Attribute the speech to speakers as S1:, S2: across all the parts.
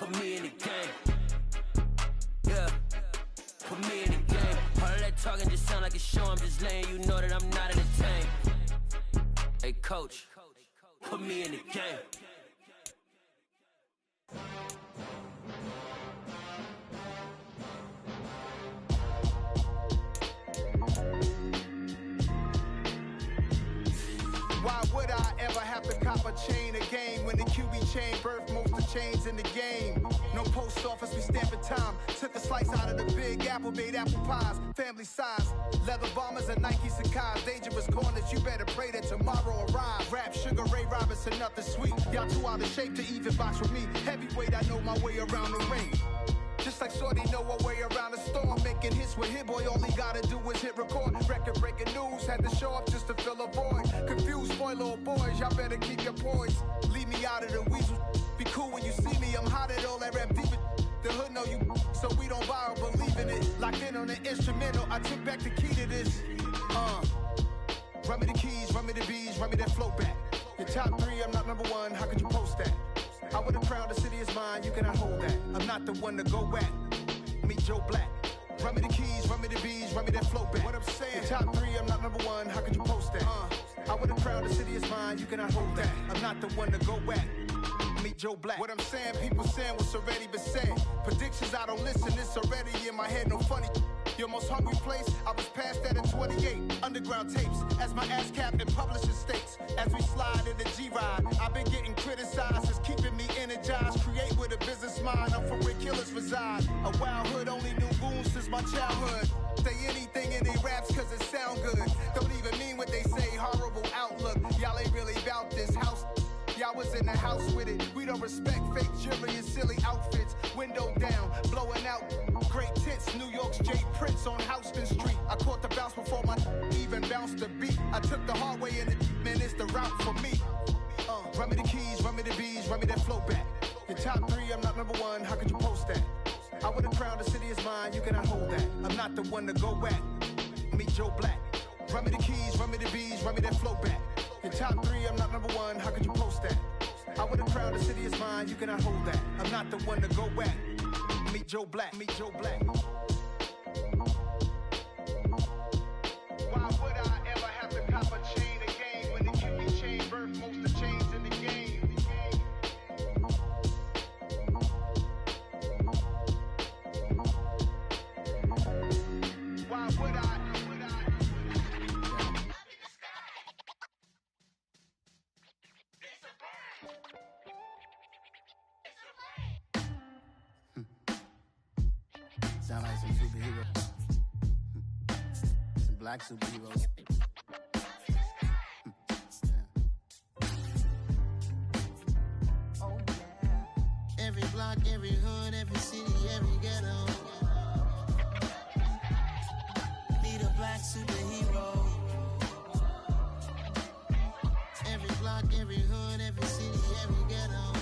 S1: put me in the game. Yeah, put me in the game. All that talking just sound like a show. I'm just letting you know that I'm not entertained. Hey coach, put me in the game.
S2: Why would I ever have to cop a chain again when the QB chain birthed most of chains in the game? No post office, we stamping time. Took a slice out of the big apple, made apple pies, family size. Leather bombers and Nike Sacai's. Dangerous corners, you better pray that tomorrow arrives. Rap, Sugar Ray Robinson, nothing sweet. Y'all too out of shape to even box with me. Heavyweight, I know my way around the ring. Just like Shorty know her way around the storm. Making hits with Hit Boy, all he gotta do is hit record. Record breaking news, had to show up just to fill a void. Confused boy, little boys, y'all better keep your poise. Leave me out of the weasel. Be cool when you see me, I'm hot at all that rap deep. The hood know you, so we don't borrow, believe in it. Locked in on the instrumental, I took back the key to this. Run me the keys, run me the bees, run me that flow back. Your top three, I'm not number one, how could you post that? I would have crowned the city is mine, you cannot hold that. I'm not the one to go at. Meet Joe Black. Run me the keys, run me the bees, run me that flow back. What I'm saying, your top three, I'm not number one, how could you post that? I would have crowned the city is mine, you cannot hold that. I'm not the one to go at. Meet Joe Black. What I'm saying, people saying what's already been said. Predictions, I don't listen, it's already in my head, no funny. Your most hungry place, I was past that at 28. Underground tapes, as my ass cap in publishing states. As we slide in the G-Ride, I've been getting criticized, it's keeping me energized. Create with a business mind, I'm from where killers reside. A wild hood, only knew goons since my childhood. Say anything in they raps cause it sound good. Don't even mean what they say, horrible outlook. Y'all ain't really about this house. Y'all was in the house with it. We don't respect fake jewelry and silly outfits. Window down, blowing out. Great tits, New York's J. Prince on Houston Street. I caught the bounce before my even bounced the beat. I took the hard way and it, man, it's the route for me. Run me the keys, run me the bees, run me that flow back. Your top three, I'm not number one, how could you post that? I would have crowned the city is mine, you cannot hold that. I'm not the one to go at. Meet Joe Black. Run me the keys, run me the bees, run me that flow back. Your top three, I'm not number one, how could you post that? I would have crowned the city is mine, you cannot hold that. I'm not the one to go at. Meet Joe Black, meet Joe Black. Why would I ever have to cop a chain again when the QB chain birthed most of chains in the game? Why would I?
S3: Sound like some superheroes. Some black superheroes. Oh, yeah. Every block, every hood, every city, every ghetto. Need a black superhero. Every block, every hood, every city, every ghetto.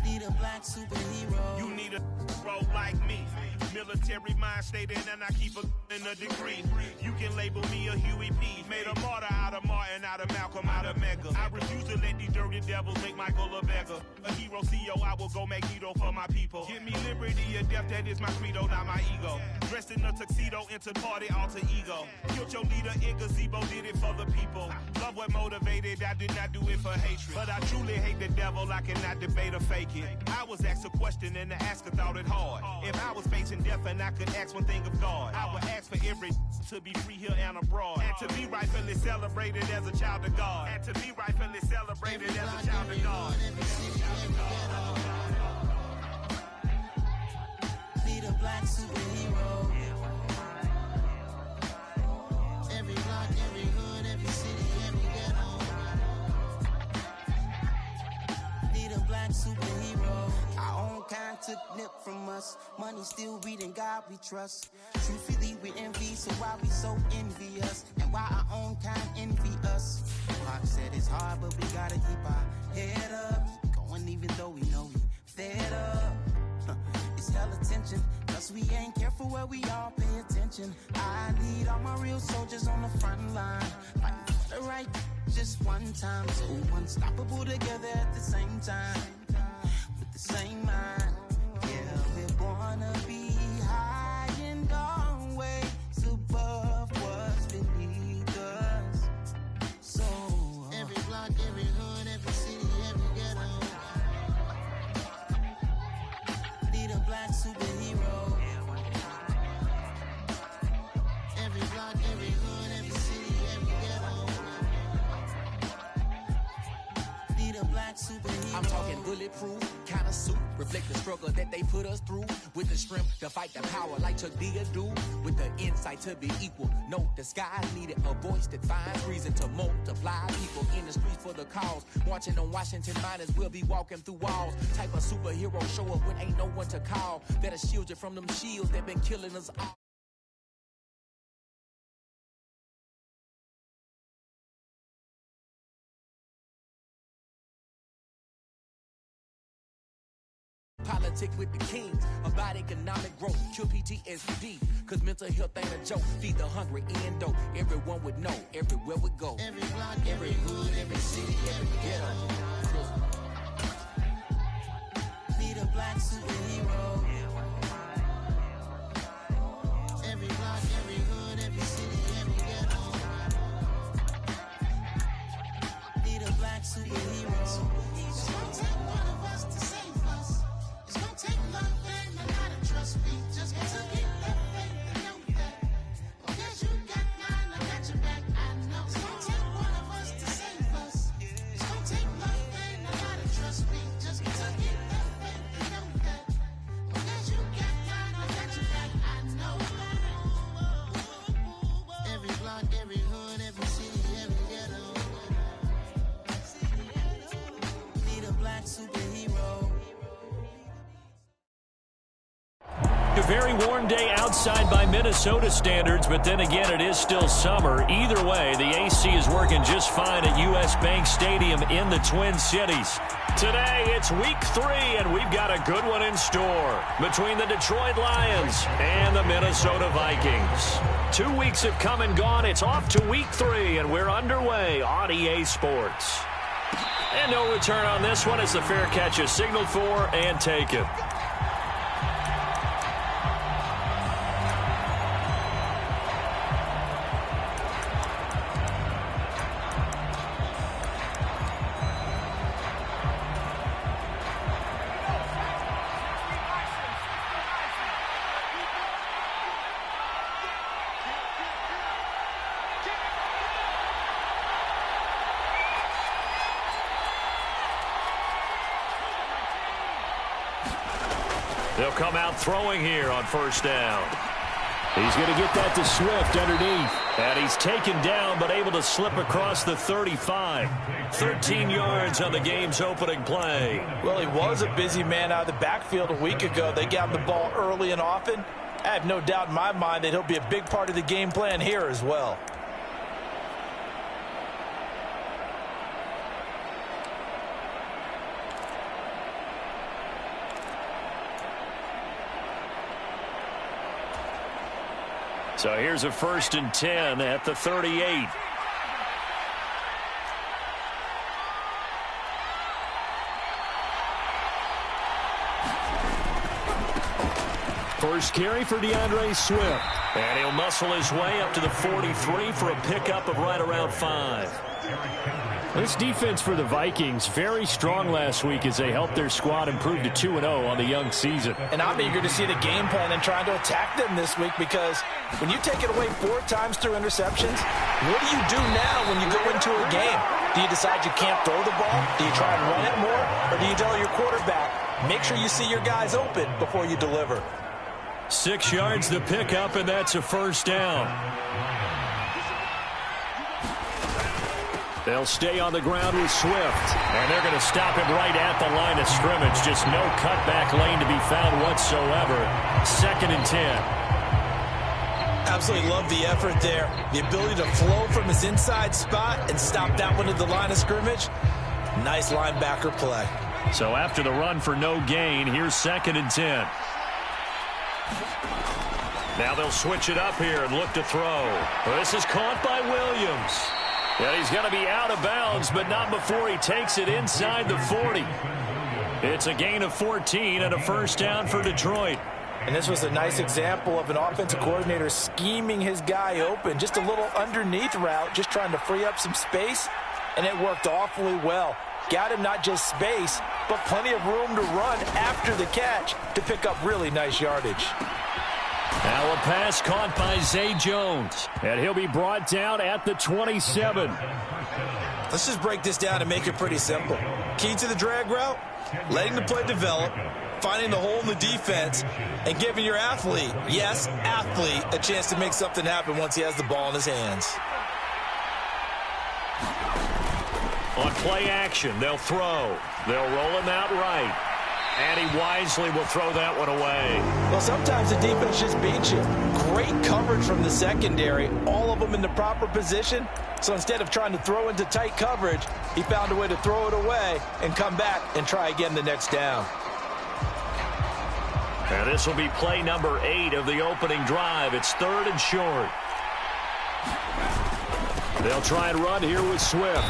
S3: Need a black superhero.
S4: You need a role like me. Military mind state and I keep in a degree. You can label me a Huey P. Made a martyr out of Martin, out of Malcolm, out of Mega. I refuse to let these dirty devils make Michael a beggar. A hero CEO, I will go Magneto for my people. Give me liberty or death, that is my credo, not my ego. Dressed in a tuxedo, into party, alter ego. Killed your leader in gazebo, did it for the people. Love what motivated, I did not do it for hatred. But I truly hate the devil, I cannot debate or fake it. I was asked a question and the asker thought it hard. If I was facing death and I could ask one thing of God, I would ask for every to be free here and abroad, and to be rightfully celebrated as a child of God, and to be rightfully celebrated as a child of God.
S3: Need a black superhero. Every block, every hood, every city, every ghetto. Need a black superhero. Our own kind took nip from us. Money still reading God we trust. Truthfully we envy, so why we so envious? And why our own kind envy us? Mark said it's hard, but we gotta keep our head up. Going even though we know we fed up. It's hella tension, cause we ain't careful where we all pay attention. I need all my real soldiers on the front line, fighting for the right, just one time. So unstoppable together at the same time. With the same mind. Yeah, we're gonna be high and always above what's beneath us. So every block, every hood, every city, every ghetto. Need a black superhero. Every block, every hood, every city, every ghetto. Need a black superhero.
S5: I'm talking bulletproof, kind of suit, reflect the struggle that they put us through. With the strength to fight the power like Chuck D do. With the insight to be equal, no disguise needed. A voice that finds reason to multiply. People in the streets for the cause. Marching on Washington miners, we'll be walking through walls. Type of superhero show up when ain't no one to call. Better shield you from them shields that been killing us all. Politic with the kings about economic growth, cure PTSD, cause mental health ain't a joke. Feed the hungry and dope. Everyone would know, everywhere we go.
S3: Every block, every hood, every city, every ghetto. Need a black superhero. Every block, every hood, every city, every ghetto. Need a black superhero. It's gonna take one of us to save us. It's gonna take love and a lot of trust. We just got to get that faith and know that. Oh, yes, you got mine, I got your back, I know. It's gonna take one of us to save us. It's gonna take love and a lot of trust. We just got to get that faith and know that. Oh, yes, you got mine, I got your back, I know. Every block, every hood, every city, every ghetto. Need a black superhero.
S6: A very warm day outside by Minnesota standards, but then again, it is still summer. Either way, the AC is working just fine at U.S. Bank Stadium in the Twin Cities. Today, it's week 3, and we've got a good one in store between the Detroit Lions and the Minnesota Vikings. 2 weeks have come and gone. It's off to week 3, and we're underway on EA Sports. And no return on this one as the fair catch is signaled for and taken. They'll come out throwing here on first down. He's going to get that to Swift underneath. And he's taken down but able to slip across the 35. 13 yards on the game's opening play.
S7: Well, he was a busy man out of the backfield a week ago. They got him the ball early and often. I have no doubt in my mind that he'll be a big part of the game plan here as well.
S6: So here's a 1st and 10 at the 38. First carry for DeAndre Swift. And he'll muscle his way up to the 43 for a pickup of right around 5. This defense for the Vikings, very strong last week as they helped their squad improve to 2-0 on the young season.
S7: And I'm eager to see the game plan and trying to attack them this week, because when you take it away 4 times through interceptions, what do you do now when you go into a game? Do you decide you can't throw the ball? Do you try and run it more? Or do you tell your quarterback, make sure you see your guys open before you deliver?
S6: 6 yards the pickup, and that's a first down. They'll stay on the ground with Swift. And they're going to stop him right at the line of scrimmage. Just no cutback lane to be found whatsoever. 2nd and 10.
S7: Absolutely love the effort there. The ability to flow from his inside spot and stop that one at the line of scrimmage. Nice linebacker play.
S6: So after the run for no gain, here's 2nd and 10. Now they'll switch it up here and look to throw. This is caught by Williams. And he's going to be out of bounds, but not before he takes it inside the 40. It's a gain of 14 and a first down for Detroit.
S7: And this was a nice example of an offensive coordinator scheming his guy open. Just a little underneath route, just trying to free up some space, and it worked awfully well. Got him not just space, but plenty of room to run after the catch to pick up really nice yardage.
S6: Now a pass caught by Zay Jones, and he'll be brought down at the 27.
S8: Let's just break this down and make it pretty simple. Key to the drag route, letting the play develop, finding the hole in the defense, and giving your athlete, yes, athlete, a chance to make something happen once he has the ball in his hands.
S6: On play action, they'll throw. They'll roll him out right. And he wisely will throw that one away.
S7: Well, sometimes the defense just beats you. Great coverage from the secondary, all of them in the proper position. So instead of trying to throw into tight coverage, he found a way to throw it away and come back and try again the next down.
S6: And this will be play number 8 of the opening drive. It's 3rd and short. They'll try and run here with Swift.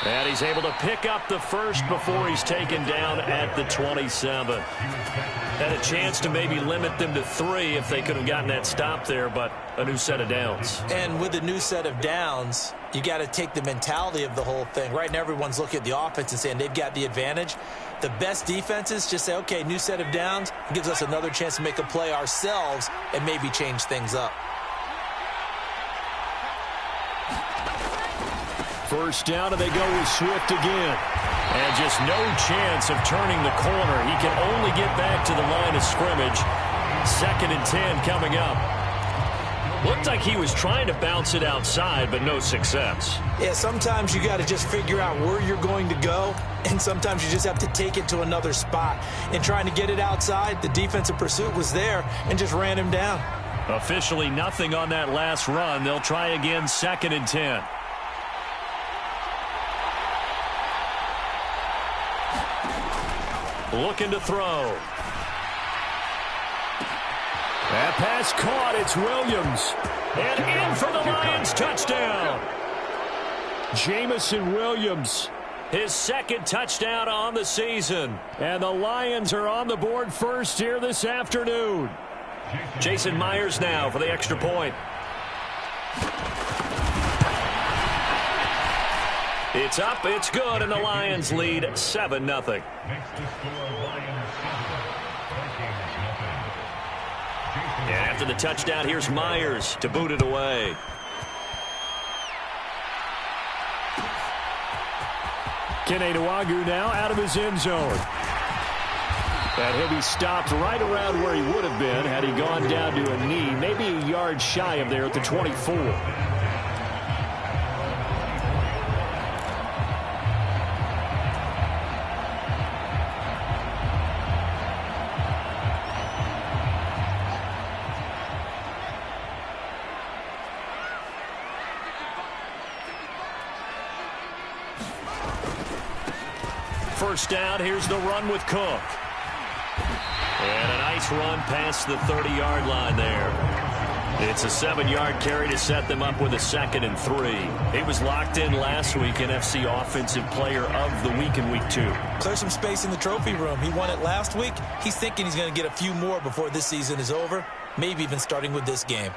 S6: And he's able to pick up the first before he's taken down at the 27. Had a chance to maybe limit them to 3 if they could have gotten that stop there, but a new set of downs.
S7: And with a new set of downs, you got to take the mentality of the whole thing. Right now, everyone's looking at the offense and saying they've got the advantage. The best defenses just say, okay, new set of downs. It gives us another chance to make a play ourselves and maybe change things up.
S6: First down, and they go with Swift again. And just no chance of turning the corner. He can only get back to the line of scrimmage. 2nd and 10 coming up. Looked like he was trying to bounce it outside, but no success.
S7: Yeah, sometimes you got to just figure out where you're going to go, and sometimes you just have to take it to another spot. In trying to get it outside, the defensive pursuit was there and just ran him down.
S6: Officially nothing on that last run. They'll try again, 2nd and 10. Looking to throw. That pass caught. It's Williams. And in for the Lions. Touchdown. Jamison Williams. His 2nd touchdown on the season. And the Lions are on the board first here this afternoon. Jason Myers now for the extra point. It's up, it's good, and the Lions lead 7-0. And after the touchdown, here's Myers to boot it away. Kene Nwangwu now out of his end zone. And he'll be stopped right around where he would have been had he gone down to a knee, maybe a yard shy of there at the 24. First down, here's the run with Cook. And a nice run past the 30-yard line there. It's a 7-yard carry to set them up with a 2nd and 3. He was locked in last week, NFC Offensive Player of the Week in Week 2.
S7: Clear some space in the trophy room. He won it last week. He's thinking he's going to get a few more before this season is over, maybe even starting with this game.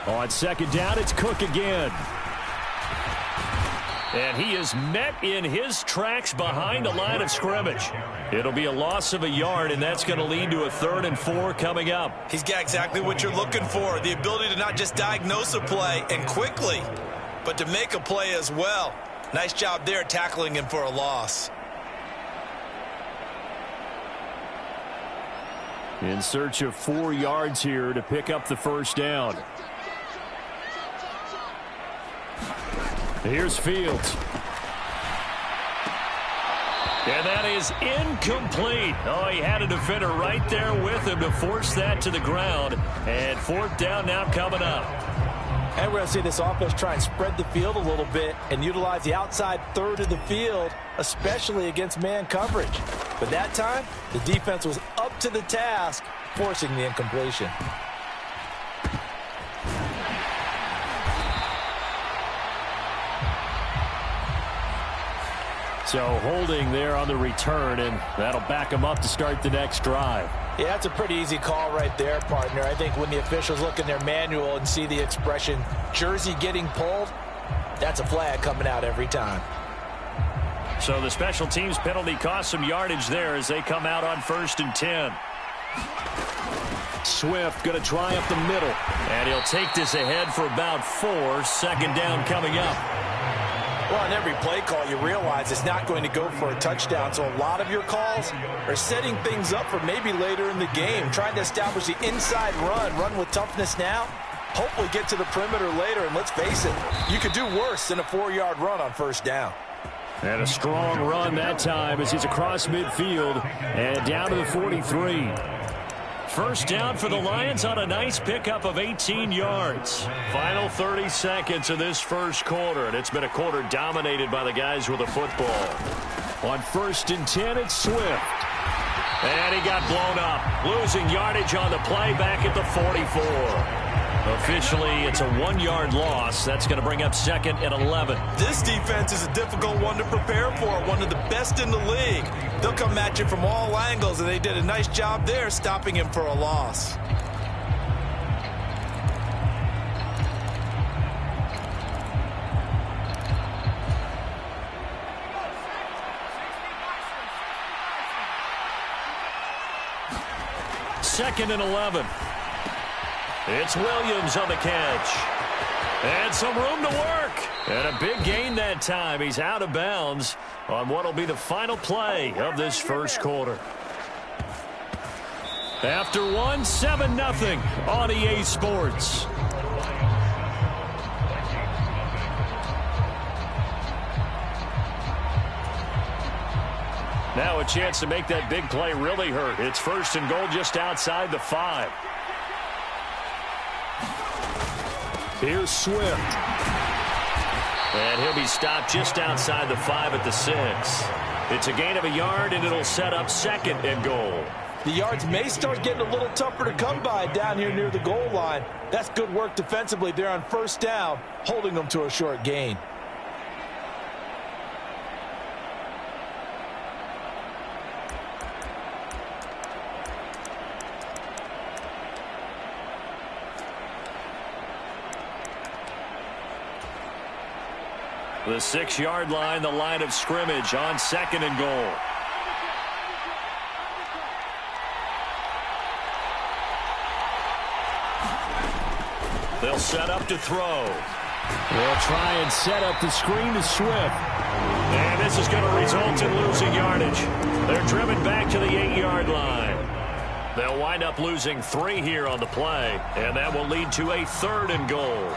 S6: On 2nd down, it's Cook again. And he is met in his tracks behind the line of scrimmage. It'll be a loss of a yard, and that's going to lead to a 3rd and 4 coming up.
S8: He's got exactly what you're looking for, the ability to not just diagnose a play and quickly, but to make a play as well. Nice job there tackling him for a loss.
S6: In search of 4 yards here to pick up the first down. Here's Fields. And that is incomplete. Oh, he had a defender right there with him to force that to the ground. And 4th down now coming up.
S7: And we're going to see this offense try and spread the field a little bit and utilize the outside third of the field, especially against man coverage. But that time, the defense was up to the task, forcing the incompletion.
S6: So holding there on the return, and that'll back them up to start the next drive.
S7: Yeah, that's a pretty easy call right there, partner. I think when the officials look in their manual and see the expression, jersey getting pulled, that's a flag coming out every time.
S6: So the special teams penalty cost some yardage there as they come out on 1st and 10. Swift going to try up the middle. And he'll take this ahead for about 4. 2nd down coming up.
S7: Well, on every play call, you realize it's not going to go for a touchdown. So a lot of your calls are setting things up for maybe later in the game, trying to establish the inside run with toughness now, hopefully get to the perimeter later. And let's face it, you could do worse than a 4-yard run on 1st down.
S6: And a strong run that time as he's across midfield and down to the 43. 1st down for the Lions on a nice pickup of 18 yards. Final 30 seconds of this 1st quarter, and it's been a quarter dominated by the guys with the football. On 1st and 10, it's Swift. And he got blown up, losing yardage on the play back at the 44. Officially, it's a 1-yard loss. That's going to bring up 2nd and 11.
S8: This defense is a difficult one to prepare for, one of the best in the league. They'll come at you from all angles, and they did a nice job there stopping him for a loss.
S6: Second and 11. It's Williams on the catch. And some room to work. And a big gain that time. He's out of bounds on what will be the final play of this 1st quarter. After 7-0 on EA Sports. Now a chance to make that big play really hurt. It's 1st and goal just outside the 5. Here's Swift. And he'll be stopped just outside the 5 at the 6. It's a gain of a yard, and it'll set up 2nd and goal.
S7: The yards may start getting a little tougher to come by down here near the goal line. That's good work defensively there on 1st down, holding them to a short gain.
S6: The 6-yard line, the line of scrimmage on 2nd and goal. They'll set up to throw. They'll try and set up the screen to Swift. And this is going to result in losing yardage. They're driven back to the 8-yard line. They'll wind up losing 3 here on the play, and that will lead to a 3rd and goal.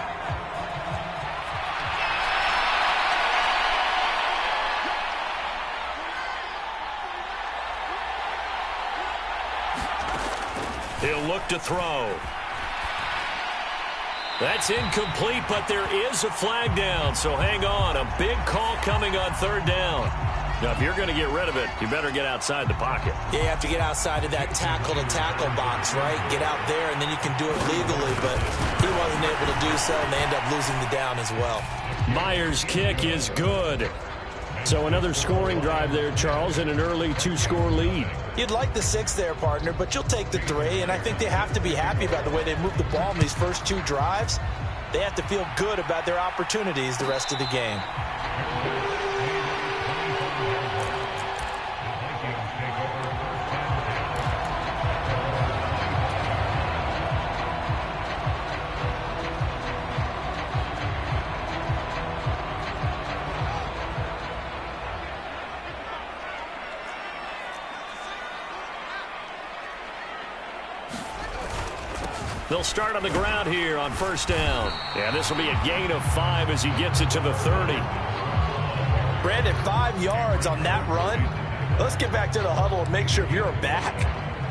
S6: He'll look to throw. That's incomplete, but there is a flag down, so hang on. A big call coming on 3rd down. Now, if you're going to get rid of it, you better get outside the pocket.
S7: Yeah, you have to get outside of that tackle-to-tackle box, right? Get out there, and then you can do it legally, but he wasn't able to do so, and they end up losing the down as well.
S6: Myers' kick is good. So another scoring drive there, Charles, and an early 2-score lead.
S7: You'd like the 6 there, partner, but you'll take the 3, and I think they have to be happy about the way they moved the ball in these first 2 drives. They have to feel good about their opportunities the rest of the game.
S6: They'll start on the ground here on 1st down. And this will be a gain of 5 as he gets it to the 30.
S7: Brandon, 5 yards on that run. Let's get back to the huddle and make sure if you're back,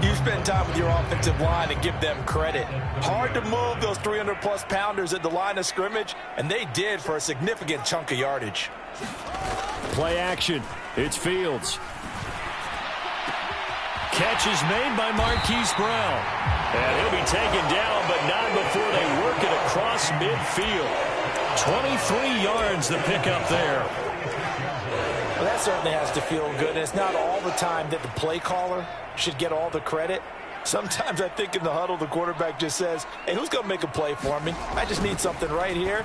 S7: you spend time with your offensive line and give them credit. Hard to move those 300-plus pounders at the line of scrimmage, and they did for a significant chunk of yardage.
S6: Play action. It's Fields. Catch is made by Marquise Brown. And he'll be taken down, but not before they work it across midfield. 23 yards the pickup there.
S7: Well, that certainly has to feel good, and it's not all the time that the play caller should get all the credit. Sometimes I think in the huddle, the quarterback just says, hey, who's going to make a play for me? I just need something right here.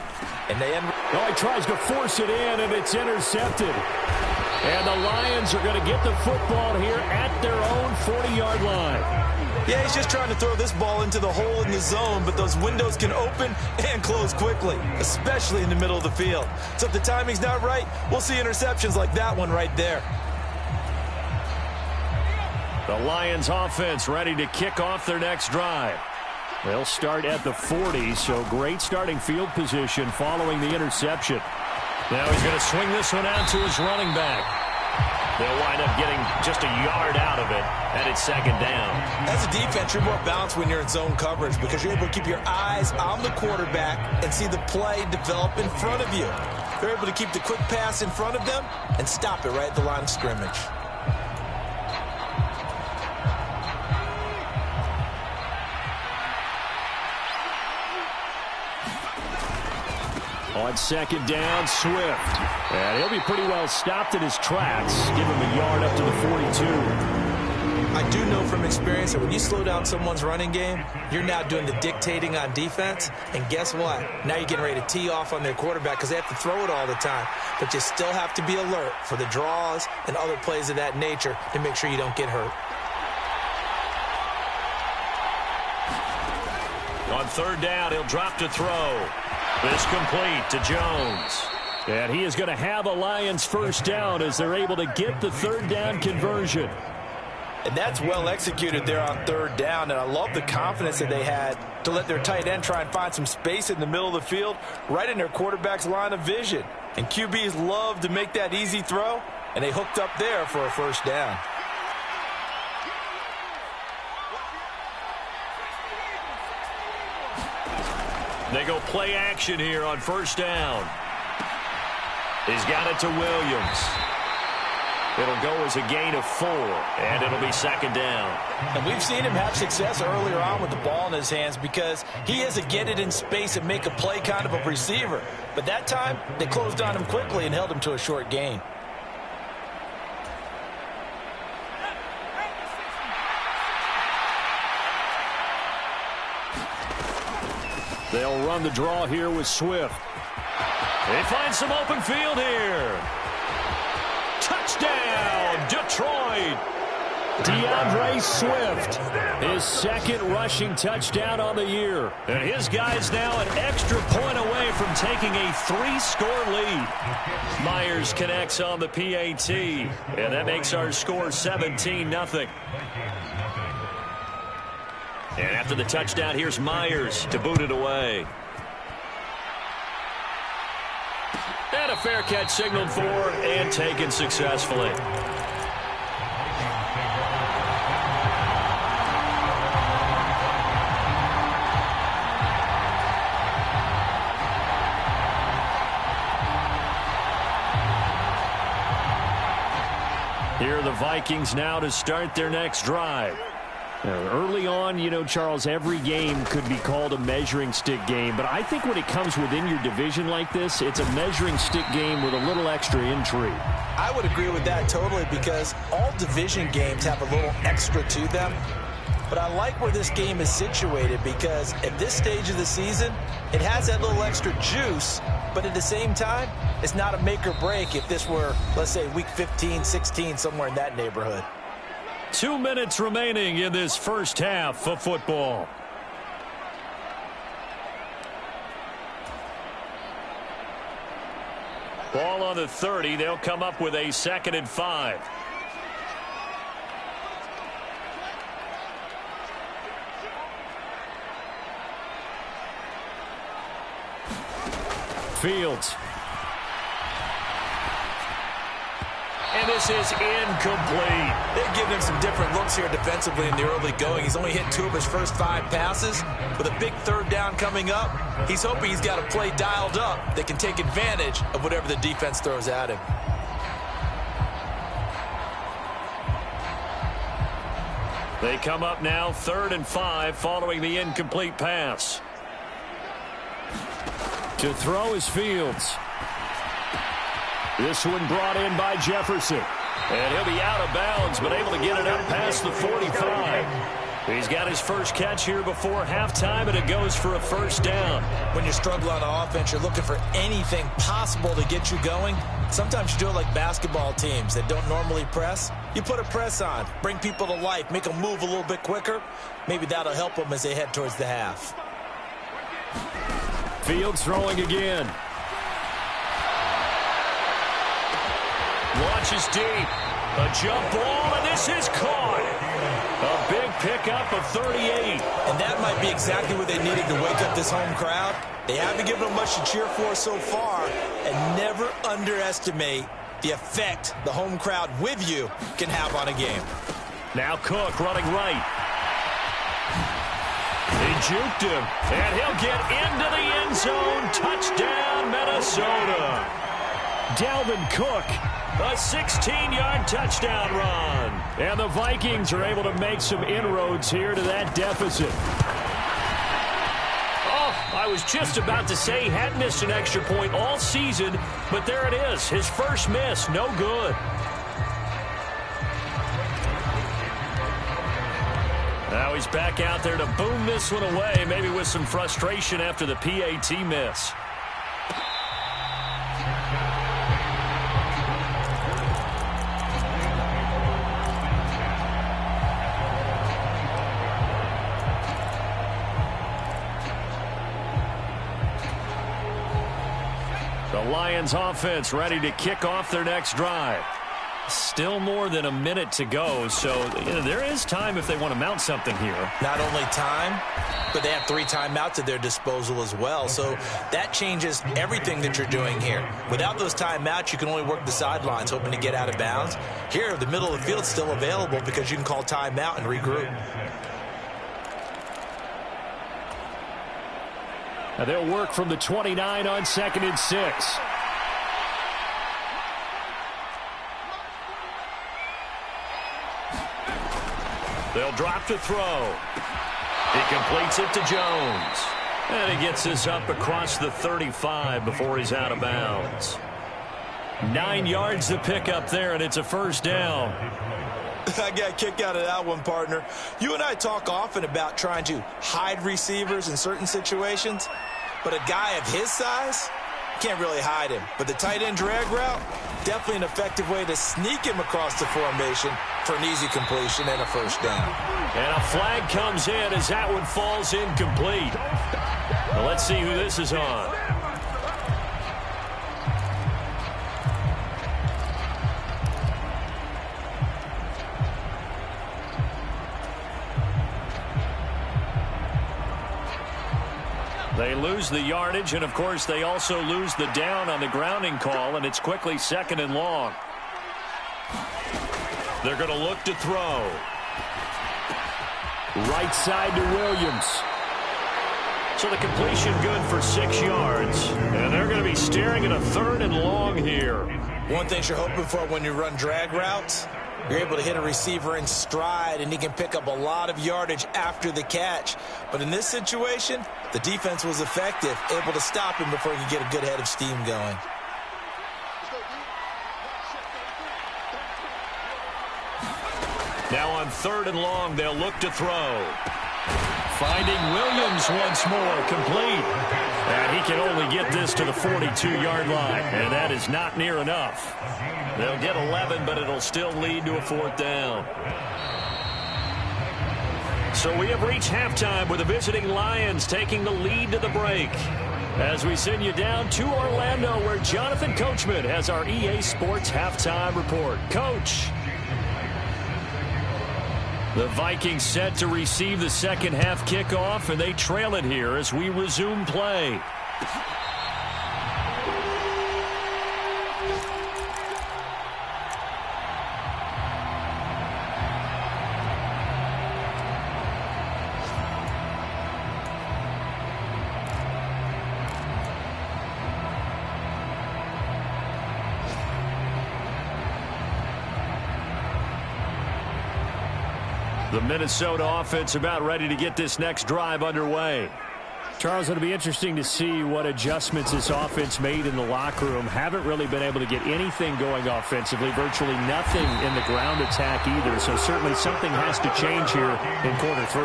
S7: And they end.
S6: Oh, he tries to force it in, and it's intercepted. And the Lions are going to get the football here at their own 40-yard line.
S8: Yeah, he's just trying to throw this ball into the hole in the zone, but those windows can open and close quickly, especially in the middle of the field. So if the timing's not right, we'll see interceptions like that one right there.
S6: The Lions offense ready to kick off their next drive. They'll start at the 40, so great starting field position following the interception. Now he's going to swing this one out to his running back. They'll wind up getting just a yard out of it, and it's second down.
S8: As a defense, you're more balanced when you're in zone coverage because you're able to keep your eyes on the quarterback and see the play develop in front of you. You're able to keep the quick pass in front of them and stop it right at the line of scrimmage.
S6: On second down, Swift. And he'll be pretty well stopped in his tracks. Give him a yard up to the 42.
S8: I do know from experience that when you slow down someone's running game, you're now doing the dictating on defense. And guess what? Now you're getting ready to tee off on their quarterback because they have to throw it all the time. But you still have to be alert for the draws and other plays of that nature to make sure you don't get hurt.
S6: On third down, he'll drop to throw. This complete to Jones. And he is going to have a Lions first down as they're able to get the third down conversion.
S8: And that's well executed there on third down. And I love the confidence that they had to let their tight end try and find some space in the middle of the field, right in their quarterback's line of vision. And QBs love to make that easy throw, and they hooked up there for a first down.
S6: They go play action here on first down. He's got it to Williams. It'll go as a gain of 4, and it'll be second down.
S7: And we've seen him have success earlier on with the ball in his hands because he is a get it in space and make a play kind of a receiver. But that time, they closed on him quickly and held him to a short gain.
S6: They'll run the draw here with Swift. They find some open field here. Touchdown, Detroit. DeAndre Swift, his second rushing touchdown on the year. And his guys now an extra point away from taking a 3-score lead. Myers connects on the PAT, and that makes our score 17-0. And after the touchdown, here's Myers to boot it away. And a fair catch signaled for and taken successfully. Here are the Vikings now to start their next drive. Early on, you know, Charles, every game could be called a measuring stick game. But I think when it comes within your division like this, it's a measuring stick game with a little extra intrigue.
S7: I would agree with that totally because all division games have a little extra to them. But I like where this game is situated because at this stage of the season, it has that little extra juice. But at the same time, it's not a make or break if this were, let's say, week 15, 16, somewhere in that neighborhood.
S6: 2 minutes remaining in this first half of football. Ball on the 30. They'll come up with a 2nd and 5. Fields. And this is incomplete.
S8: They've given him some different looks here defensively in the early going. He's only hit 2 of his first 5 passes. With a big third down coming up, he's hoping he's got a play dialed up that can take advantage of whatever the defense throws at him.
S6: They come up now 3rd and 5 following the incomplete pass. To throw is Fields. This one brought in by Jefferson. And he'll be out of bounds, but able to get it up past the 45. He's got his first catch here before halftime, and it goes for a first down.
S8: When you struggle on offense, you're looking for anything possible to get you going. Sometimes you do it like basketball teams that don't normally press. You put a press on, bring people to life, make them move a little bit quicker. Maybe that'll help them as they head towards the half.
S6: Fields throwing again. Launches deep. A jump ball, and this is caught. A big pickup of 38.
S8: And that might be exactly what they needed to wake up this home crowd. They haven't given them much to cheer for so far, and never underestimate the effect the home crowd with you can have on a game.
S6: Now Cook running right. He juked him, and he'll get into the end zone. Touchdown, Minnesota. Dalvin Cook, a 16-yard touchdown run. And the Vikings are able to make some inroads here to that deficit. Oh, I was just about to say he hadn't missed an extra point all season, but there it is. His first miss, no good. Now he's back out there to boom this one away, maybe with some frustration after the PAT miss. The Lions offense ready to kick off their next drive. Still more than a minute to go, so there is time if they want to mount something here.
S8: Not only time, but they have 3 timeouts at their disposal as well, so that changes everything that you're doing here. Without those timeouts, you can only work the sidelines, hoping to get out of bounds. Here, the middle of the field is still available because you can call timeout and regroup.
S6: Now they'll work from the 29 on 2nd and 6. They'll drop to throw. He completes it to Jones. And he gets this up across the 35 before he's out of bounds. 9 yards to pick up there, and it's a first down.
S8: I got a kick out of that one, partner. You and I talk often about trying to hide receivers in certain situations, but a guy of his size can't really hide him. But the tight end drag route, definitely an effective way to sneak him across the formation for an easy completion and a first down.
S6: And a flag comes in as that one falls incomplete. Well, let's see who this is on. They lose the yardage, and, of course, they also lose the down on the grounding call, and it's quickly 2nd and long. They're going to look to throw. Right side to Williams. So the completion good for 6 yards, and they're going to be staring at a 3rd and long here.
S8: One thing you're hoping for when you run drag routes, you're able to hit a receiver in stride, and he can pick up a lot of yardage after the catch. But in this situation, the defense was effective, able to stop him before he could get a good head of steam going.
S6: Now on 3rd and long, they'll look to throw. Finding Williams once more, complete. And he can only get this to the 42-yard line, and that is not near enough. They'll get 11, but it'll still lead to a 4th down. So we have reached halftime with the visiting Lions taking the lead to the break. As we send you down to Orlando, where Jonathan Coachman has our EA Sports halftime report. Coach. The Vikings set to receive the second half kickoff, and they trail it here as we resume play. The Minnesota offense about ready to get this next drive underway. Charles, it'll be interesting to see what adjustments this offense made in the locker room. Haven't really been able to get anything going offensively, virtually nothing in the ground attack either. So certainly something has to change here in quarter 3.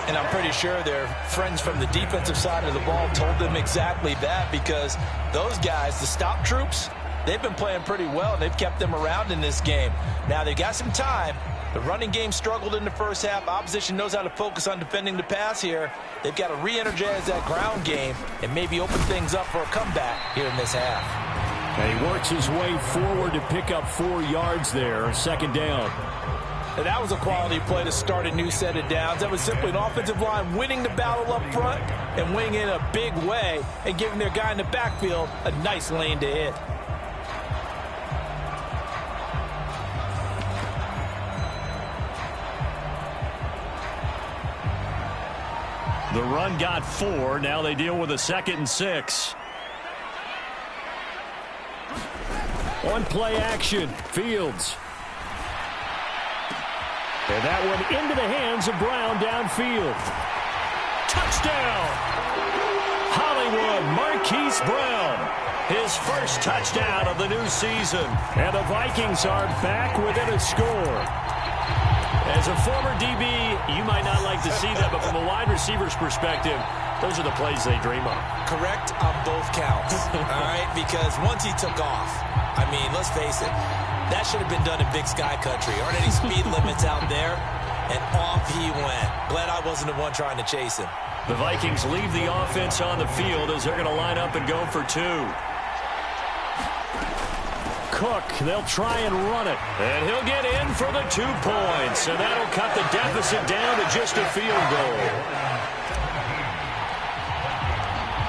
S7: And I'm pretty sure their friends from the defensive side of the ball told them exactly that, because those guys, the stop troops, they've been playing pretty well, and they've kept them around in this game. Now they've got some time. The running game struggled in the first half. Opposition knows how to focus on defending the pass here. They've got to re-energize that ground game and maybe open things up for a comeback here in this half.
S6: And he works his way forward to pick up 4 yards there. Second down.
S7: And that was a quality play to start a new set of downs. That was simply an offensive line winning the battle up front and winning in a big way and giving their guy in the backfield a nice lane to hit.
S6: The run got 4. Now they deal with a 2nd and 6. On play action, Fields. And that one into the hands of Brown downfield. Touchdown! Hollywood Marquise Brown. His first touchdown of the new season. And the Vikings are back within a score. As a former DB, you might not like to see that, but from a wide receiver's perspective, those are the plays they dream of.
S8: Correct on both counts, all right? Because once he took off, I mean, let's face it, that should have been done in Big Sky Country. Aren't any speed limits out there? And off he went. Glad I wasn't the one trying to chase him.
S6: The Vikings leave the offense on the field as they're going to line up and go for 2. Cook, they'll try and run it. And he'll get in for the 2 points. And that'll cut the deficit down to just a field goal.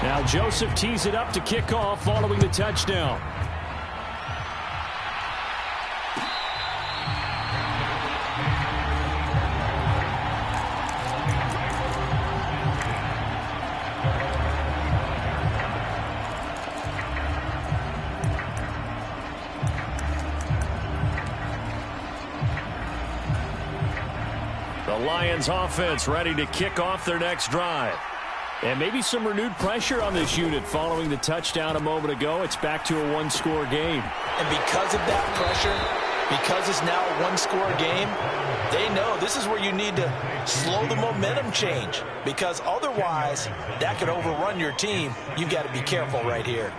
S6: Now Joseph tees it up to kick off following the touchdown. Lions offense ready to kick off their next drive. And maybe some renewed pressure on this unit following the touchdown a moment ago. It's back to a 1-score game.
S7: And because of that pressure, because it's now a 1-score game, they know this is where you need to slow the momentum change, because otherwise that could overrun your team. You've got to be careful right here.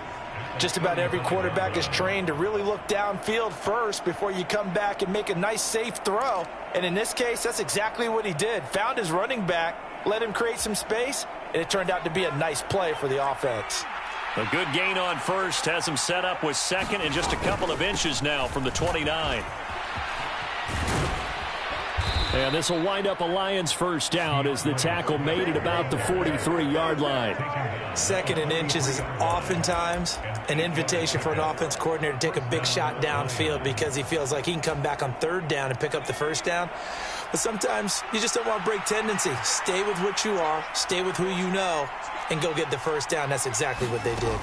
S7: Just about every quarterback is trained to really look downfield first before you come back and make a nice, safe throw. And in this case, that's exactly what he did. Found his running back, let him create some space, and it turned out to be a nice play for the offense.
S6: A good gain on first has him set up with 2nd and just a couple of inches now from the 29. And this will wind up a Lions first down as the tackle made at about the 43-yard line.
S8: 2nd and inches is oftentimes an invitation for an offense coordinator to take a big shot downfield because he feels like he can come back on 3rd down and pick up the 1st down. But sometimes you just don't want to break tendency. Stay with what you are, stay with who you know, and go get the 1st down. That's exactly what they did.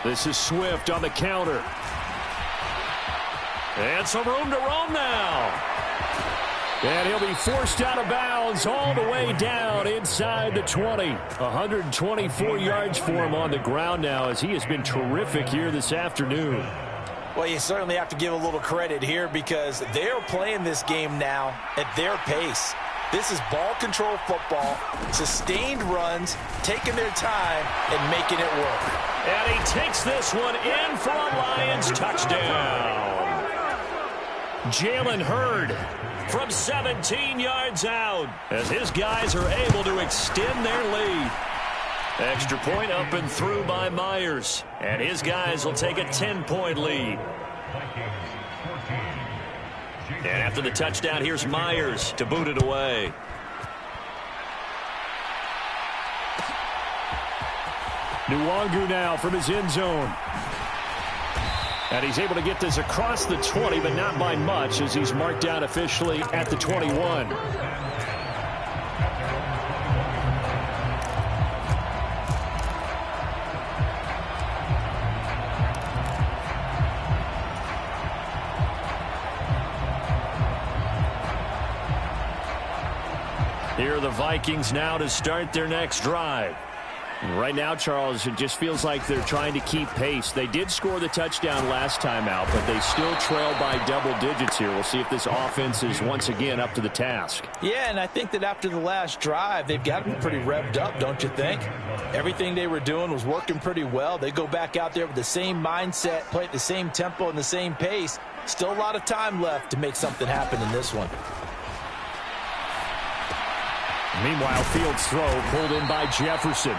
S6: This is Swift on the counter. And some room to roam now. And he'll be forced out of bounds all the way down inside the 20. 124 yards for him on the ground now, as he has been terrific here this afternoon.
S7: Well, you certainly have to give a little credit here because they're playing this game now at their pace. This is ball control football, sustained runs, taking their time and making it work.
S6: And he takes this one in for a Lions touchdown. Jalen Hurd from 17 yards out as his guys are able to extend their lead. Extra point up and through by Myers. And his guys will take a 10-point lead. And after the touchdown, here's Myers to boot it away. Nwangu now from his end zone. And he's able to get this across the 20, but not by much, as he's marked down officially at the 21. Here are the Vikings now to start their next drive. Right now, Charles, it just feels like they're trying to keep pace. They did score the touchdown last time out, but they still trail by double digits here. We'll see if this offense is once again up to the task.
S7: Yeah, and I think that after the last drive, they've got to be pretty revved up, don't you think? Everything they were doing was working pretty well. They go back out there with the same mindset, play at the same tempo and the same pace. Still a lot of time left to make something happen in this one.
S6: Meanwhile, Fields' throw pulled in by Jefferson.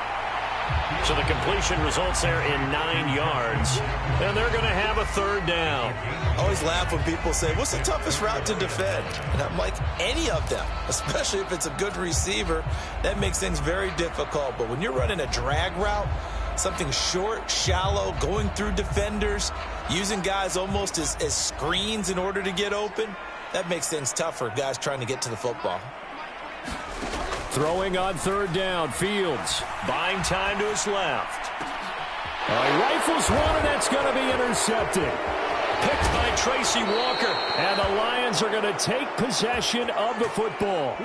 S6: So the completion results there in 9 yards, and they're going to have a third down.
S8: I always laugh when people say, what's the toughest route to defend? And I'm like, any of them, especially if it's a good receiver. That makes things very difficult. But when you're running a drag route, something short, shallow, going through defenders, using guys almost as screens in order to get open, that makes things tougher, guys trying to get to the football.
S6: Throwing on third down, Fields buying time to his left. He rifles one, and that's going to be intercepted. Picked by Tracy Walker, and the Lions are going to take possession of the football.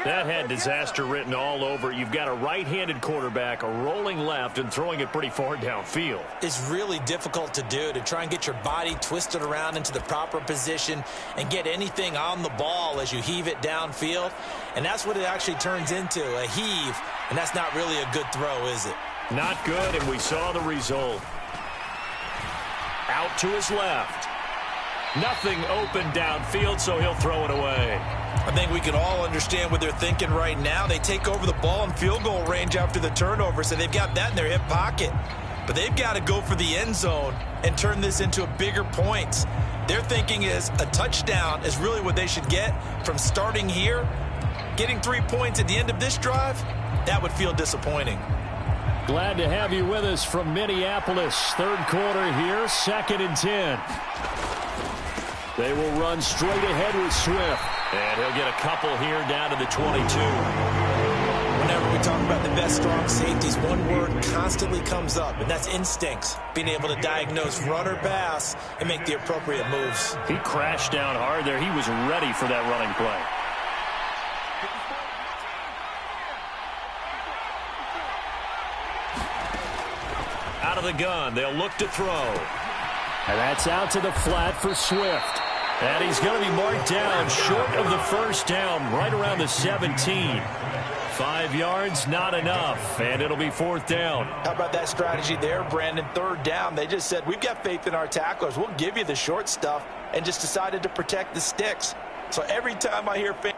S6: That had disaster written all over it. You've got a right-handed quarterback rolling left and throwing it pretty far downfield.
S8: It's really difficult to do, to try and get your body twisted around into the proper position and get anything on the ball as you heave it downfield. And that's what it actually turns into, a heave. And that's not really a good throw, is it?
S6: Not good, and we saw the result. Out to his left. Nothing open downfield, so he'll throw it away.
S8: I think we can all understand what they're thinking right now. They take over the ball in field goal range after the turnover, so they've got that in their hip pocket. But they've got to go for the end zone and turn this into a bigger points. Their thinking is a touchdown is really what they should get from starting here. Getting 3 points at the end of this drive, that would feel disappointing.
S6: Glad to have you with us from Minneapolis. Third quarter here, 2nd and 10. They will run straight ahead with Swift. And he'll get a couple here down to the 22.
S8: Whenever we talk about the best strong safeties, one word constantly comes up, and that's instincts. Being able to diagnose run or pass and make the appropriate moves.
S6: He crashed down hard there. He was ready for that running play. Out of the gun, they'll look to throw. And that's out to the flat for Swift. And he's going to be marked down short of the first down, right around the 17. 5 yards, not enough, and it'll be 4th down.
S7: How about that strategy there, Brandon? 3rd down. They just said, we've got faith in our tacklers. We'll give you the short stuff, and just decided to protect the sticks. So every time I hear fans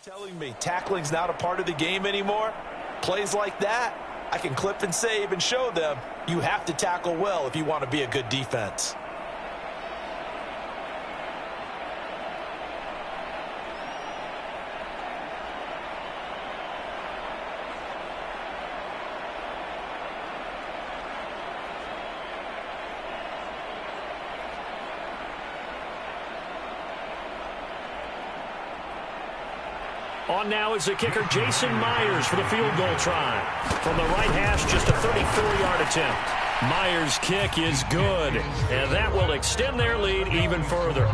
S7: telling me tackling's not a part of the game anymore, plays like that, I can clip and save and show them you have to tackle well if you want to be a good defense.
S6: On now is the kicker, Jason Myers, for the field goal try. From the right hash, just a 34-yard attempt. Myers' kick is good, and that will extend their lead even further.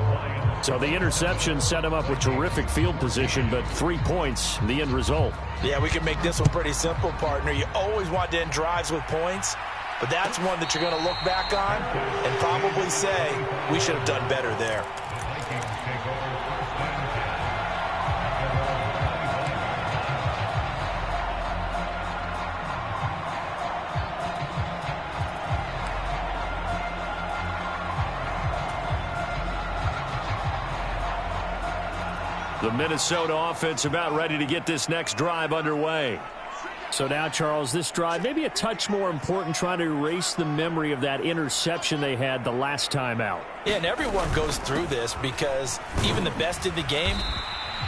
S6: So the interception set him up with terrific field position, but 3 points, the end result.
S7: Yeah, we can make this one pretty simple, partner. You always want to end drives with points, but that's one that you're going to look back on and probably say, we should have done better there.
S6: The Minnesota offense about ready to get this next drive underway. So now, Charles, this drive maybe a touch more important, trying to erase the memory of that interception they had the last time out.
S7: Yeah, and everyone goes through this because even the best in the game,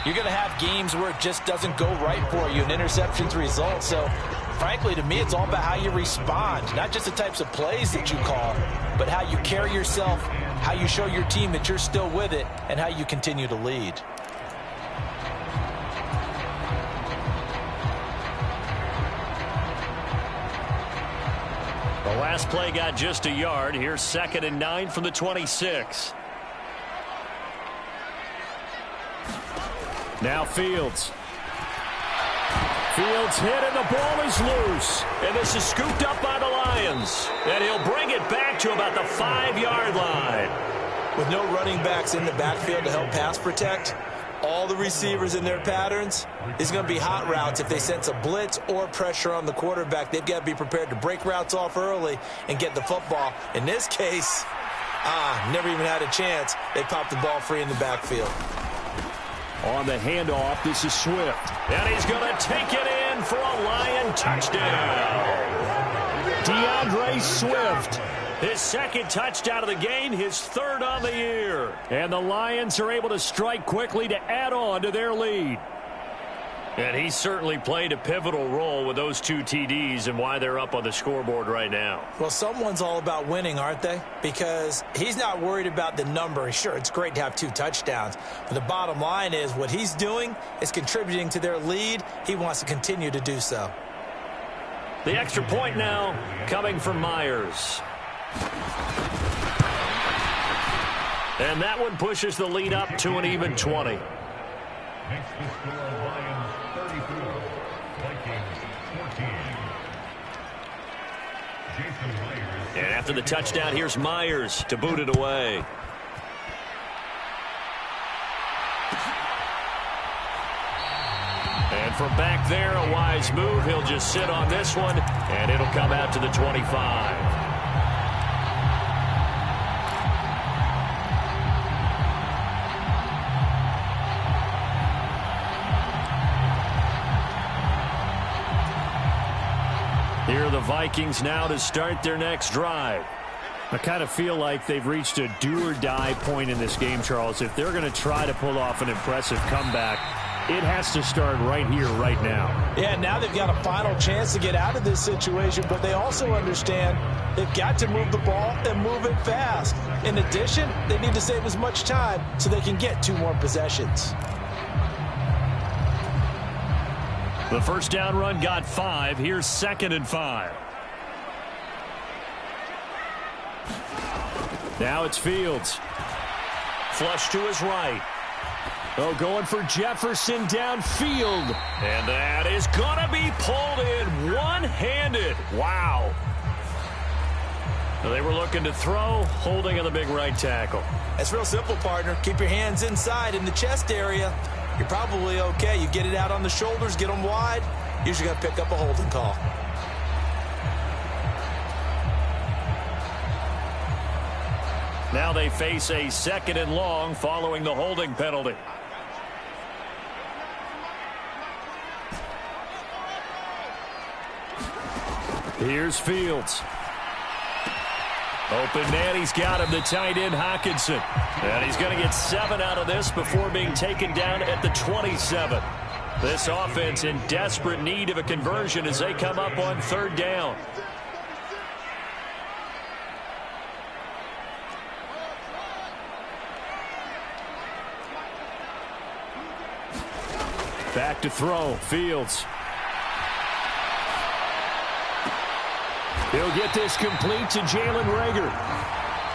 S7: you're going to have games where it just doesn't go right for you, and interceptions result. So, frankly, to me, it's all about how you respond, not just the types of plays that you call, but how you carry yourself, how you show your team that you're still with it, and how you continue to lead.
S6: The Last play got just a yard. Here's 2nd and 9 from the 26. Now Fields. Fields hit and the ball is loose. And this is scooped up by the Lions. And he'll bring it back to about the 5-yard line.
S8: With no running backs in the backfield to help pass protect, all the receivers in their patterns, it's going to be hot routes. If they sense a blitz or pressure on the quarterback, they've got to be prepared to break routes off early and get the football. In this case, never even had a chance. They popped the ball free in the backfield.
S6: On the handoff, this is Swift. And he's going to take it in for a Lion touchdown. DeAndre Swift. His 2nd touchdown of the game, his 3rd on the year. And the Lions are able to strike quickly to add on to their lead. And he certainly played a pivotal role with those 2 TDs and why they're up on the scoreboard right now.
S8: Well, someone's all about winning, aren't they? Because he's not worried about the number. Sure, it's great to have 2 touchdowns. But the bottom line is what he's doing is contributing to their lead. He wants to continue to do so.
S6: The extra point now coming from Myers. And that one pushes the lead up to an even 20.
S9: Makes the score Lions 34, Vikings 14. Jason Myers.
S6: And after the touchdown, here's Myers to boot it away. And from back there, a wise move. He'll just sit on this one, and it'll come out to the 25. Here are the Vikings now to start their next drive. I kind of feel like they've reached a do-or-die point in this game, Charles. If they're going to try to pull off an impressive comeback, it has to start right here, right now.
S7: Yeah, now they've got a final chance to get out of this situation, but they also understand they've got to move the ball and move it fast. In addition, they need to save as much time so they can get 2 more possessions.
S6: The first down run got 5. Here's 2nd and 5. Now it's Fields. Flush to his right. Oh, going for Jefferson downfield. And that is going to be pulled in one-handed. Wow. They were looking to throw, holding on the big right tackle.
S8: It's real simple, partner. Keep your hands inside in the chest area. You're probably okay. You get it out on the shoulders, get them wide. Usually going to pick up a holding call.
S6: Now they face a 2nd and long following the holding penalty. Here's Fields. Open man, he's got him, the tight end Hockenson. And he's going to get 7 out of this before being taken down at the 27. This offense in desperate need of a conversion as they come up on 3rd down. Back to throw, Fields. He'll get this complete to Jalen Reagor.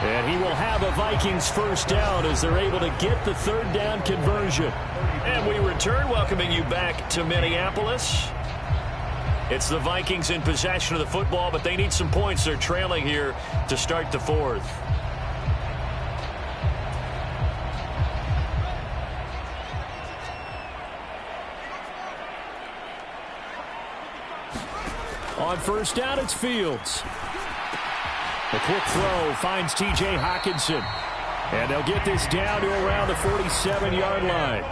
S6: And he will have a Vikings first down as they're able to get the 3rd down conversion. And we return, welcoming you back to Minneapolis. It's the Vikings in possession of the football, but they need some points. They're trailing here to start the 4th. On first down, it's Fields. The quick throw finds T.J. Hockenson. And they'll get this down to around the 47-yard line.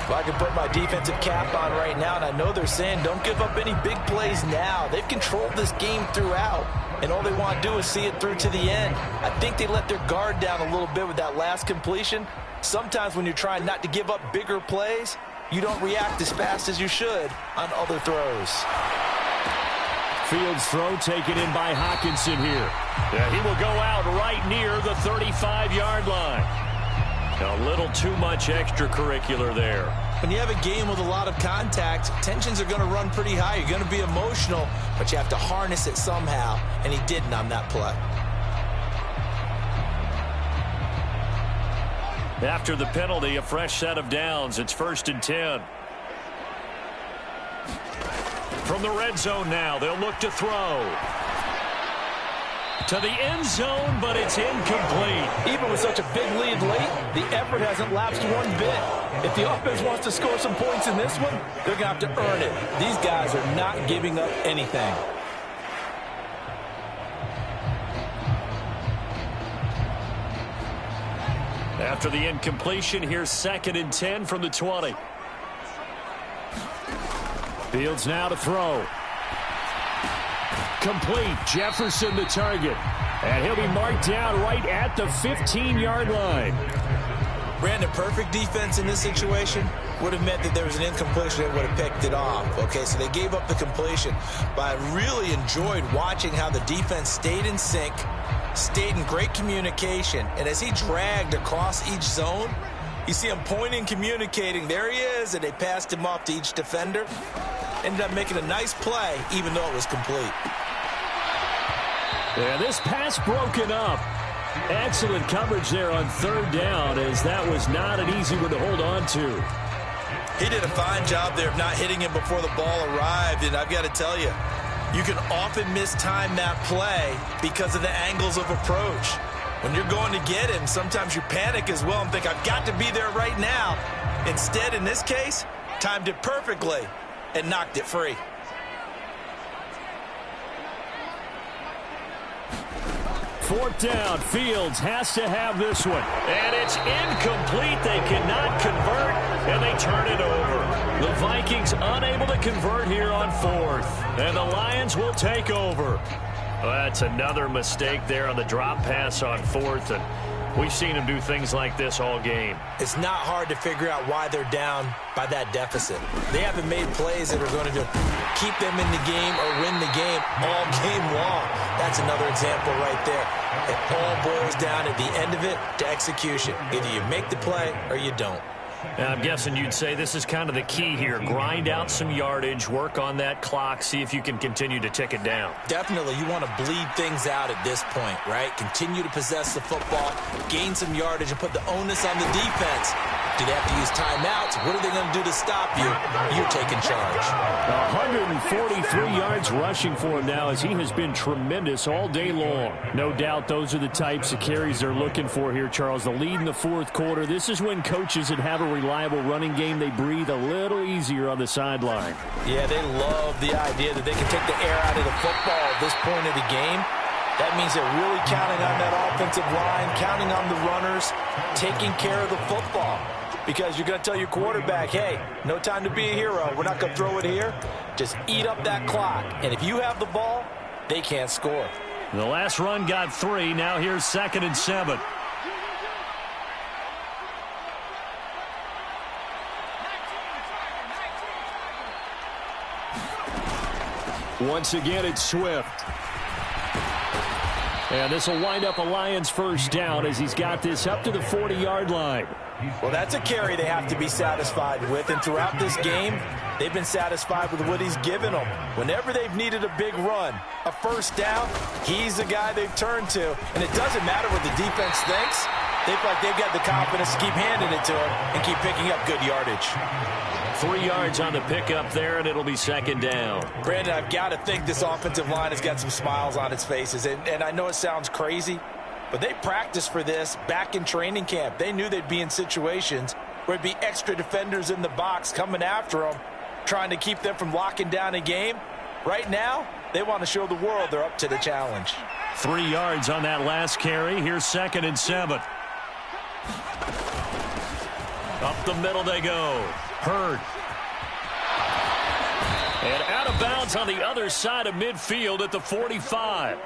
S7: Well, I can put my defensive cap on right now, and I know they're saying don't give up any big plays now. They've controlled this game throughout, and all they want to do is see it through to the end. I think they let their guard down a little bit with that last completion. Sometimes when you're trying not to give up bigger plays, you don't react as fast as you should on other throws.
S6: Fields throw taken in by Hockenson here. And he will go out right near the 35-yard line. A little too much extracurricular there.
S8: When you have a game with a lot of contact, tensions are going to run pretty high. You're going to be emotional, but you have to harness it somehow, and he didn't on that play.
S6: After the penalty, a fresh set of downs. It's 1st and 10. From the red zone now, they'll look to throw. To the end zone, but it's incomplete.
S7: Even with such a big lead late, the effort hasn't lapsed one bit. If the offense wants to score some points in this one, they're going to have to earn it. These guys are not giving up anything.
S6: After the incompletion, here's 2nd and 10 from the 20. Fields now to throw. Complete. Jefferson the target. And he'll be marked down right at the 15-yard line.
S8: Brandon, perfect defense in this situation would have meant that there was an incompletion that would have picked it off. Okay, so they gave up the completion. But I really enjoyed watching how the defense stayed in sync, stayed in great communication. And as he dragged across each zone, you see him pointing, communicating. There he is, and they passed him off to each defender. Ended up making a nice play, even though it was complete.
S6: Yeah, this pass broken up. Excellent coverage there on 3rd down, as that was not an easy one to hold on to.
S8: He did a fine job there of not hitting him before the ball arrived, and I've got to tell you, you can often mistime that play because of the angles of approach. When you're going to get him, sometimes you panic as well and think, I've got to be there right now. Instead, in this case, timed it perfectly and knocked it free.
S6: Fourth down, Fields has to have this one. And it's incomplete. They cannot convert, and they turn it over. The Vikings unable to convert here on 4th. And the Lions will take over. Well, that's another mistake there on the drop pass on 4th. And we've seen him do things like this all game.
S8: It's not hard to figure out why they're down by that deficit. They haven't made plays that are going to keep them in the game or win the game all game long. That's another example right there. It all boils down at the end of it to execution. Either you make the play or you don't.
S6: And I'm guessing you'd say this is kind of the key here. Grind out some yardage, work on that clock, see if you can continue to tick it down.
S8: Definitely, you want to bleed things out at this point, right? Continue to possess the football, gain some yardage, and put the onus on the defense. Do they have to use timeouts? What are they going to do to stop you? You're taking charge.
S6: 143 yards rushing for him now, as he has been tremendous all day long. No doubt those are the types of carries they're looking for here, Charles. The lead in the 4th quarter. This is when coaches that have a reliable running game, they breathe a little easier on the sideline.
S8: Yeah, they love the idea that they can take the air out of the football at this point of the game. That means they're really counting on that offensive line, counting on the runners, taking care of the football. Because you're going to tell your quarterback, hey, no time to be a hero. We're not going to throw it here. Just eat up that clock. And if you have the ball, they can't score.
S6: The last run got 3. Now here's 2nd and 7. Once again, it's Swift. And this will wind up a Lions first down as he's got this up to the 40-yard line.
S8: Well, that's a carry they have to be satisfied with. And throughout this game, they've been satisfied with what he's given them. Whenever they've needed a big run, a first down, he's the guy they've turned to. And it doesn't matter what the defense thinks. They feel like they've got the confidence to keep handing it to him and keep picking up good yardage.
S6: 3 yards on the pickup there, and it'll be 2nd down.
S8: Brandon, I've got to think this offensive line has got some smiles on its faces. And I know it sounds crazy, but they practiced for this back in training camp. They knew they'd be in situations where there'd be extra defenders in the box coming after them, trying to keep them from locking down a game. Right now, they want to show the world they're up to the challenge.
S6: 3 yards on that last carry. Here's 2nd and 7. Up the middle they go. Hurd. And out of bounds on the other side of midfield at the 45.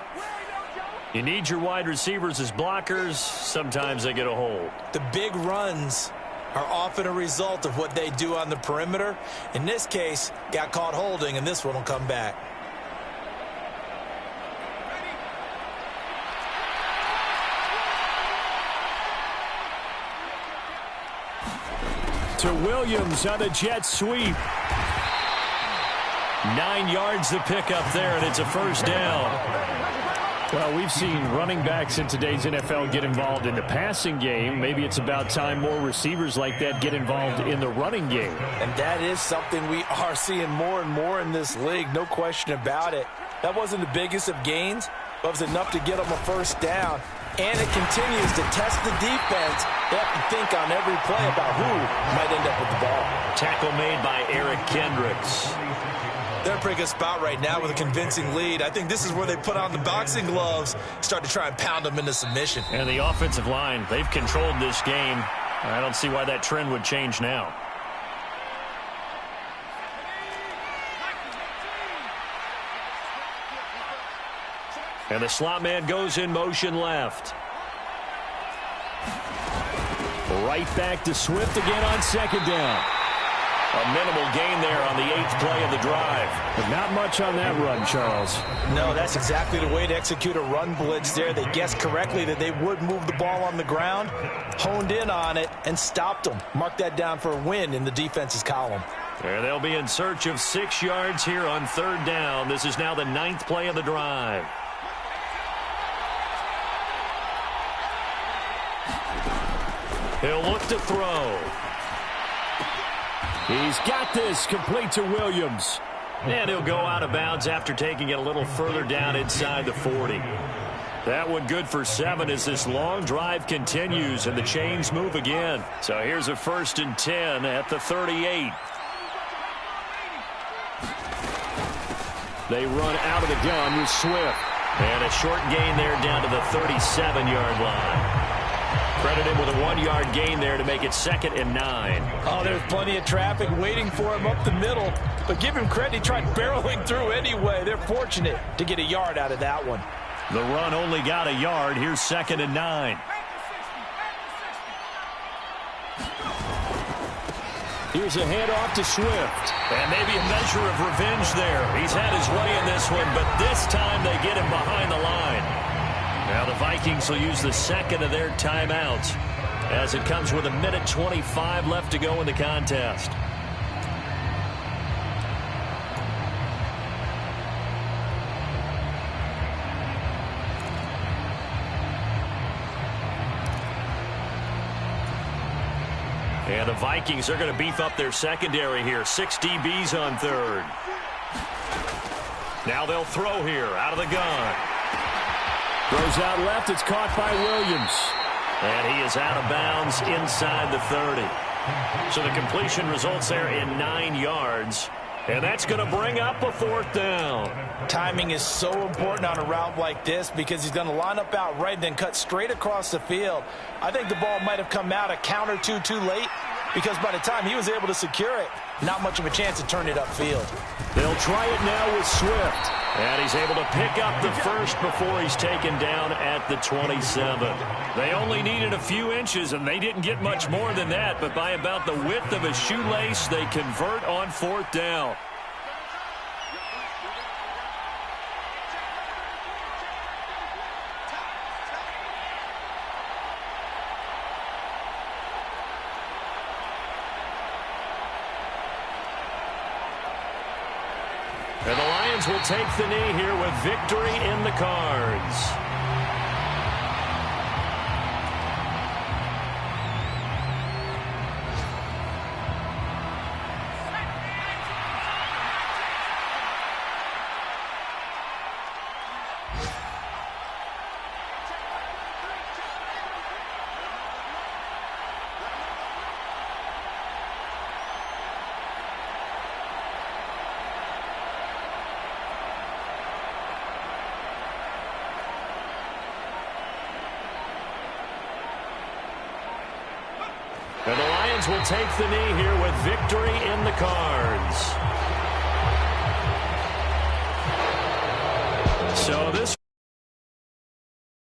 S6: You need your wide receivers as blockers. Sometimes they get a hold.
S8: The big runs are often a result of what they do on the perimeter. In this case, got caught holding, and this one will come back.
S6: to Williams on a jet sweep. 9 yards to pick up there, and it's a first down. Well, we've seen running backs in today's NFL get involved in the passing game. Maybe it's about time more receivers like that get involved in the running game.
S7: And that is something we are seeing more and more in this league, no question about it. That wasn't the biggest of gains, but it was enough to get them a first down. And it continues to test the defense. They have to think on every play about who might end up with the ball.
S6: Tackle made by Eric Kendricks.
S8: They're in a pretty good spot right now with a convincing lead. I think this is where they put on the boxing gloves, start to try and pound them into submission.
S6: And the offensive line, they've controlled this game. I don't see why that trend would change now. And the slot man goes in motion left. Right back to Swift again on second down. A minimal gain there on the 8th play of the drive. But not much on that run, Charles.
S7: No, that's exactly the way to execute a run blitz there. They guessed correctly that they would move the ball on the ground, honed in on it, and stopped them. Mark that down for a win in the defense's column.
S6: And they'll be in search of 6 yards here on third down. This is now the 9th play of the drive. He'll look to throw. He's got this, complete to Williams. And he'll go out of bounds after taking it a little further down inside the 40. That one good for 7 as this long drive continues and the chains move again. So here's a 1st and 10 at the 38. They run out of the gun with Swift. And a short gain there down to the 37-yard line. Credit him with a 1-yard gain there to make it 2nd and 9.
S7: Oh, there's plenty of traffic waiting for him up the middle. But give him credit, he tried barreling through anyway. They're fortunate to get a yard out of that one.
S6: The run only got a yard. Here's 2nd and 9. Here's a handoff to Swift. And maybe a measure of revenge there. He's had his way in this one, but this time they get him behind the line. Now the Vikings will use the 2nd of their timeouts as it comes with 1:25 left to go in the contest. And the Vikings are going to beef up their secondary here. 6 DBs on third. Now they'll throw here out of the gun. Throws out left. It's caught by Williams. And he is out of bounds inside the 30. So the completion results there in 9 yards. And that's going to bring up a 4th down.
S7: Timing is so important on a route like this because he's going to line up out right and then cut straight across the field. I think the ball might have come out a count or two too late because by the time he was able to secure it, not much of a chance to turn it upfield.
S6: They'll try it now with Swift. And he's able to pick up the first before he's taken down at the 27. They only needed a few inches, and they didn't get much more than that. But by about the width of a shoelace, they convert on 4th down. And the Lions will take the knee here with victory in the cards. And the Lions will take the knee here with victory in the cards.